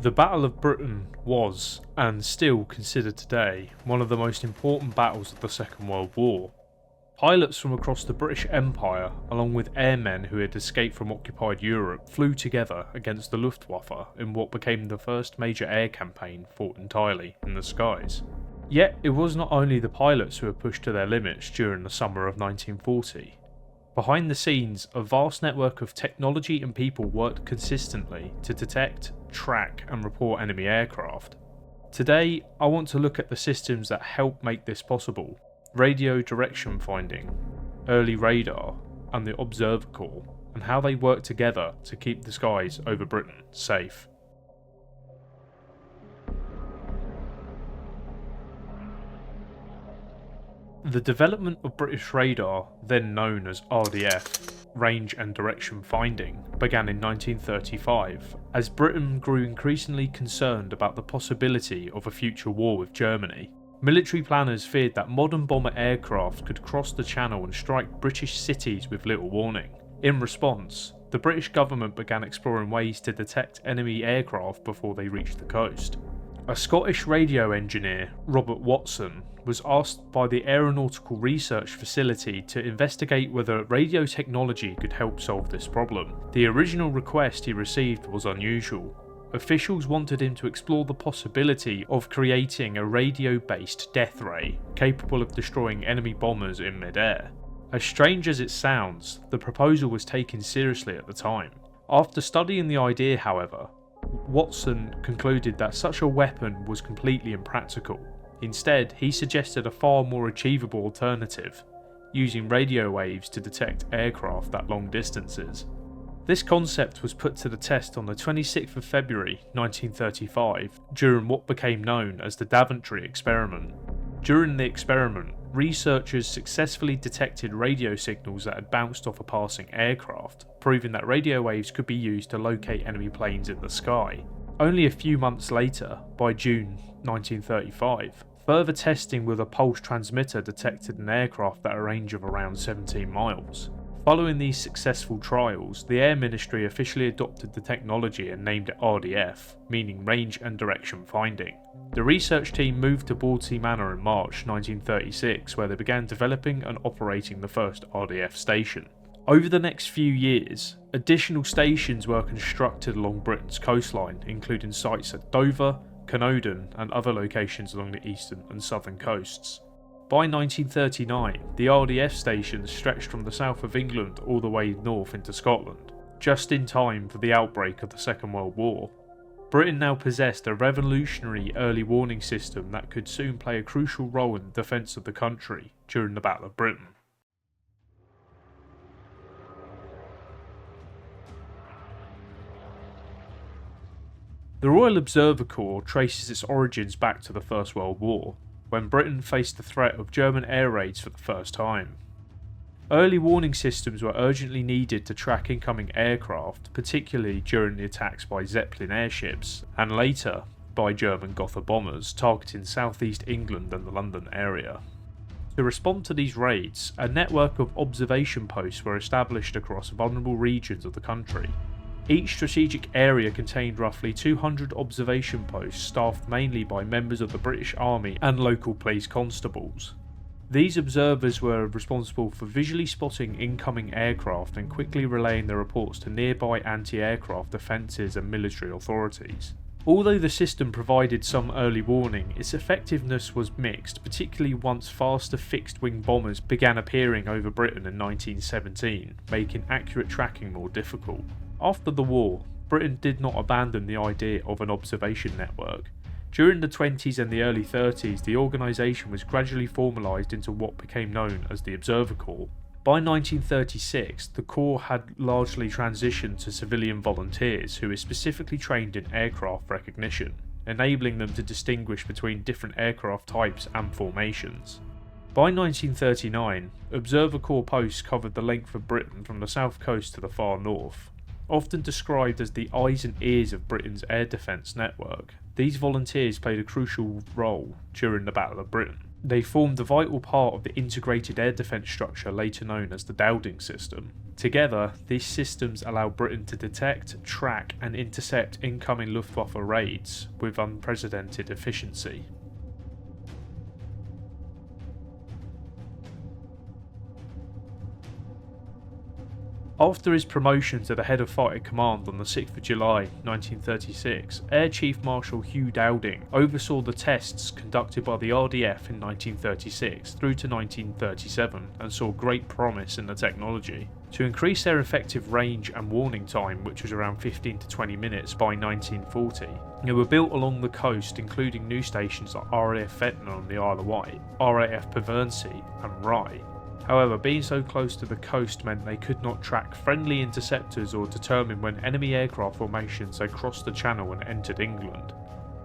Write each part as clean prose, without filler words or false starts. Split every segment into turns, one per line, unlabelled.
The Battle of Britain was, and still considered today, one of the most important battles of the Second World War. Pilots from across the British Empire, along with airmen who had escaped from occupied Europe, flew together against the Luftwaffe in what became the first major air campaign fought entirely in the skies. Yet it was not only the pilots who were pushed to their limits during the summer of 1940. Behind the scenes, a vast network of technology and people worked consistently to detect, track and report enemy aircraft. Today, I want to look at the systems that help make this possible: radio direction finding, early radar, and the Observer Corps, and how they work together to keep the skies over Britain safe. The development of British radar, then known as RDF, range and direction finding, began in 1935, as Britain grew increasingly concerned about the possibility of a future war with Germany. Military planners feared that modern bomber aircraft could cross the Channel and strike British cities with little warning. In response, the British government began exploring ways to detect enemy aircraft before they reached the coast. A Scottish radio engineer, Robert Watson, was asked by the Aeronautical Research Facility to investigate whether radio technology could help solve this problem. The original request he received was unusual. Officials wanted him to explore the possibility of creating a radio-based death ray capable of destroying enemy bombers in mid-air. As strange as it sounds, the proposal was taken seriously at the time. After studying the idea, however, Watson concluded that such a weapon was completely impractical. Instead, he suggested a far more achievable alternative: using radio waves to detect aircraft at long distances. This concept was put to the test on the 26th of February 1935 during what became known as the Daventry experiment. During the experiment, researchers successfully detected radio signals that had bounced off a passing aircraft, proving that radio waves could be used to locate enemy planes in the sky. Only a few months later, by June 1935, further testing with a pulse transmitter detected an aircraft at a range of around 17 miles. Following these successful trials, the Air Ministry officially adopted the technology and named it RDF, meaning Range and Direction Finding. The research team moved to Bawdsey Manor in March 1936, where they began developing and operating the first RDF station. Over the next few years, additional stations were constructed along Britain's coastline, including sites at Dover, Canowdon and other locations along the eastern and southern coasts. By 1939, the RDF stations stretched from the south of England all the way north into Scotland, just in time for the outbreak of the Second World War. Britain now possessed a revolutionary early warning system that could soon play a crucial role in the defence of the country during the Battle of Britain. The Royal Observer Corps traces its origins back to the First World War, when Britain faced the threat of German air raids for the first time. Early warning systems were urgently needed to track incoming aircraft, particularly during the attacks by Zeppelin airships, and later by German Gotha bombers targeting southeast England and the London area. To respond to these raids, a network of observation posts were established across vulnerable regions of the country. Each strategic area contained roughly 200 observation posts staffed mainly by members of the British Army and local police constables. These observers were responsible for visually spotting incoming aircraft and quickly relaying their reports to nearby anti-aircraft defences and military authorities. Although the system provided some early warning, its effectiveness was mixed, particularly once faster fixed-wing bombers began appearing over Britain in 1917, making accurate tracking more difficult. After the war, Britain did not abandon the idea of an observation network. During the 20s and the early 30s, the organisation was gradually formalised into what became known as the Observer Corps. By 1936, the Corps had largely transitioned to civilian volunteers who were specifically trained in aircraft recognition, enabling them to distinguish between different aircraft types and formations. By 1939, Observer Corps posts covered the length of Britain from the south coast to the far north. Often described as the eyes and ears of Britain's air defence network, these volunteers played a crucial role during the Battle of Britain. They formed a vital part of the integrated air defence structure later known as the Dowding System. Together, these systems allowed Britain to detect, track and intercept incoming Luftwaffe raids with unprecedented efficiency. After his promotion to the head of Fighter Command on the 6th of July 1936, Air Chief Marshal Hugh Dowding oversaw the tests conducted by the RDF in 1936 through to 1937 and saw great promise in the technology. To increase their effective range and warning time, which was around 15 to 20 minutes by 1940, they were built along the coast, including new stations like RAF Ventnor on the Isle of Wight, RAF Pevensey and Rye. However, being so close to the coast meant they could not track friendly interceptors or determine when enemy aircraft formations had crossed the Channel and entered England.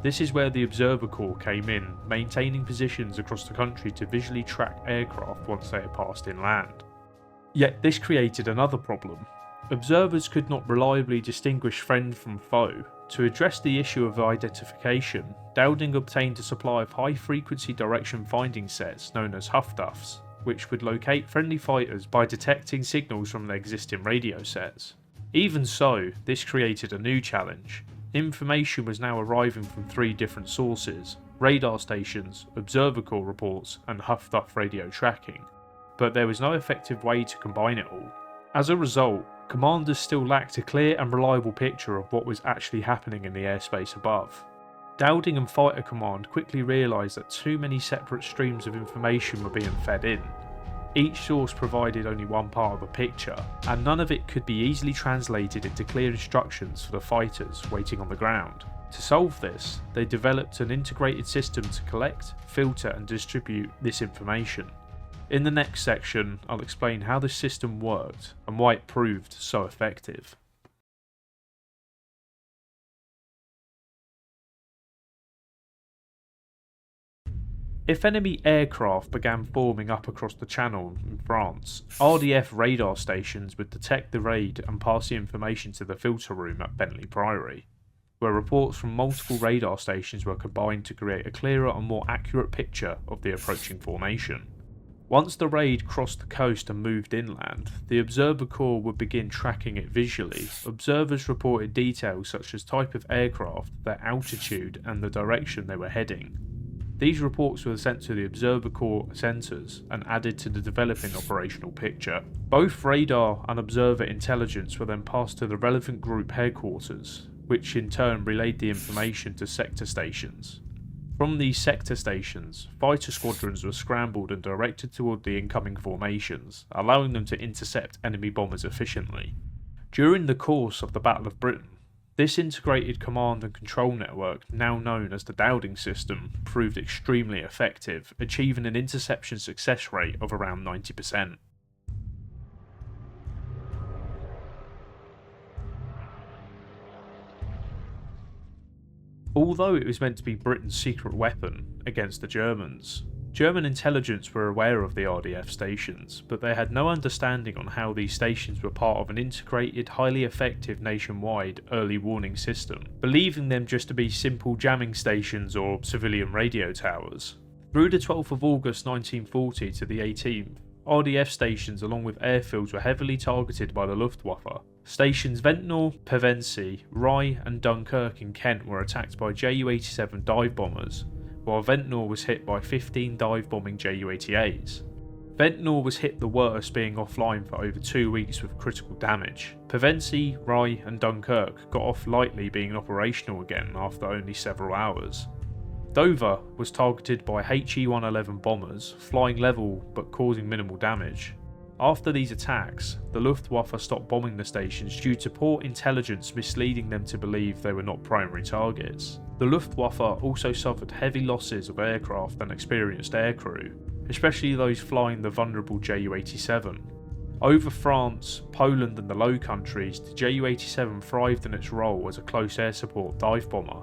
This is where the Observer Corps came in, maintaining positions across the country to visually track aircraft once they had passed inland. Yet this created another problem. Observers could not reliably distinguish friend from foe. To address the issue of identification, Dowding obtained a supply of high-frequency direction finding sets known as HFDUFs, which would locate friendly fighters by detecting signals from their existing radio sets. Even so, this created a new challenge. Information was now arriving from 3 different sources: radar stations, Observer Corps reports and HFDUF radio tracking, but there was no effective way to combine it all. As a result, commanders still lacked a clear and reliable picture of what was actually happening in the airspace above. Dowding and Fighter Command quickly realised that too many separate streams of information were being fed in. Each source provided only one part of the picture, and none of it could be easily translated into clear instructions for the fighters waiting on the ground. To solve this, they developed an integrated system to collect, filter and distribute this information. In the next section, I'll explain how this system worked and why it proved so effective. If enemy aircraft began forming up across the Channel in France, RDF radar stations would detect the raid and pass the information to the filter room at Bentley Priory, where reports from multiple radar stations were combined to create a clearer and more accurate picture of the approaching formation. Once the raid crossed the coast and moved inland, the Observer Corps would begin tracking it visually. Observers reported details such as type of aircraft, their altitude and the direction they were heading. These reports were sent to the Observer Corps centres and added to the developing operational picture. Both radar and observer intelligence were then passed to the relevant group headquarters, which in turn relayed the information to sector stations. From these sector stations, fighter squadrons were scrambled and directed toward the incoming formations, allowing them to intercept enemy bombers efficiently. During the course of the Battle of Britain, this integrated command and control network, now known as the Dowding System, proved extremely effective, achieving an interception success rate of around 90%. Although it was meant to be Britain's secret weapon against the Germans, German intelligence were aware of the RDF stations, but they had no understanding on how these stations were part of an integrated, highly effective nationwide early warning system, believing them just to be simple jamming stations or civilian radio towers. Through the 12th of August 1940 to the 18th, RDF stations along with airfields were heavily targeted by the Luftwaffe. Stations Ventnor, Pevensey, Rye and Dunkirk in Kent were attacked by Ju-87 dive bombers, while Ventnor was hit by 15 dive-bombing Ju-88s. Ventnor was hit the worst, being offline for over 2 weeks with critical damage. Pevensey, Rye and Dunkirk got off lightly, being operational again after only several hours. Dover was targeted by HE-111 bombers, flying level but causing minimal damage. After these attacks, the Luftwaffe stopped bombing the stations due to poor intelligence misleading them to believe they were not primary targets. The Luftwaffe also suffered heavy losses of aircraft and experienced aircrew, especially those flying the vulnerable Ju-87. Over France, Poland and the Low Countries, the Ju-87 thrived in its role as a close air support dive bomber,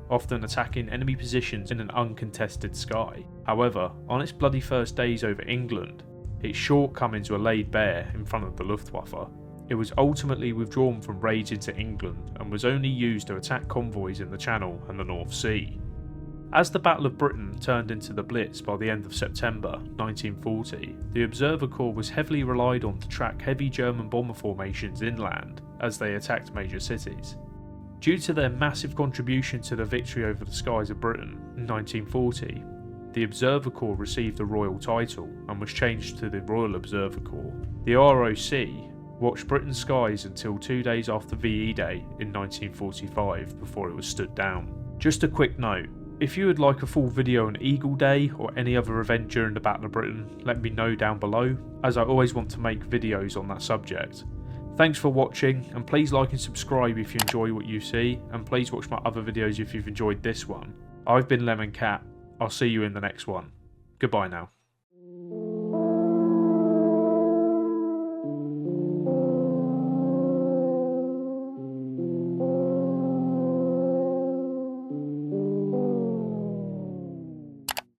often attacking enemy positions in an uncontested sky. However, on its bloody first days over England, its shortcomings were laid bare in front of the Luftwaffe. It was ultimately withdrawn from raids into England and was only used to attack convoys in the Channel and the North Sea. As the Battle of Britain turned into the Blitz by the end of September 1940, the Observer Corps was heavily relied on to track heavy German bomber formations inland as they attacked major cities. Due to their massive contribution to the victory over the skies of Britain in 1940, the Observer Corps received a royal title and was changed to the Royal Observer Corps. The ROC watched Britain's skies until 2 days after VE Day in 1945 before it was stood down. Just a quick note, if you would like a full video on Eagle Day or any other event during the Battle of Britain, let me know down below, as I always want to make videos on that subject. Thanks for watching, and please like and subscribe if you enjoy what you see, and please watch my other videos if you've enjoyed this one. I've been Lemon Cat, I'll see you in the next one. Goodbye now.